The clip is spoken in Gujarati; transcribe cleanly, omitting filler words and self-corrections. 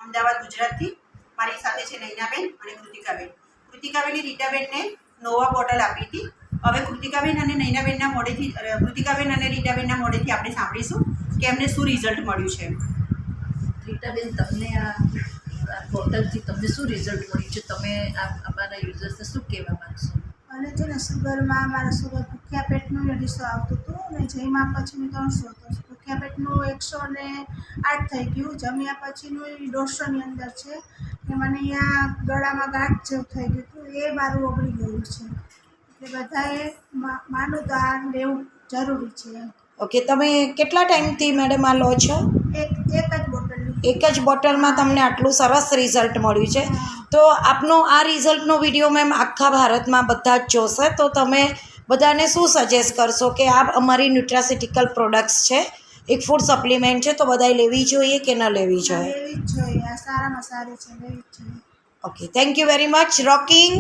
અમદાવાદ ગુજરાતથી મારી સાથે છે નૈનાબેન અને કૃતિકાબેન. કૃતિકાબેને રીટાબેનને નોવા બોટલ આપી હતી. હવે કૃતિકાબેન અને નૈનાબેનના મોઢેથી કૃતિકાબેન અને રીટાબેનના મોઢેથી આપણે સાંભળીશું કે એમને શું રિઝલ્ટ મળ્યું છે. રીટાબેન, તમને આ બોટલથી તમને શું રિઝલ્ટ મળ્યું છે? તમે અમારા યુઝર્સને શું કહેવા માગશો? અને છે ને સુગરમાં મારા સુગર ભૂખ્યા પેટનું ડિસો આવતું હતું ને જમ્યા પછીનું 300 હતું. ભૂખ્યા પેટનું 108 થઈ ગયું. જમ્યા પછીનું 150ની અંદર છે. કે મને અહીંયા ગળામાં ગાંઠ જેવું થઈ ગયું હતું, એ મારું ઓગળી ગયું છે. એટલે બધાએ માનું તો આ લેવું જરૂરી છે. ઓકે, તમે કેટલા ટાઈમથી મેડમ આ લો છો? એક જ બોટલ. એક જ બોટલમાં તમને આટલું સરસ રિઝલ્ટ મળ્યું છે. તો આપનો આ રિઝલ્ટનો વિડીયો મેમ આખા ભારતમાં બધા જ જોશે. તો તમે બધાને શું સજેસ્ટ કરશો કે આ અમારી ન્યુટ્રાસિટિકલ પ્રોડક્ટ્સ છે, એક ફૂડ સપ્લિમેન્ટ છે, તો બધાએ લેવી જોઈએ કે ન લેવી જોઈએ? લેવી જ જોઈએ. આ સારામાં સારી છે, લેવી જ જોઈએ. Okay, thank you very much. Rocking.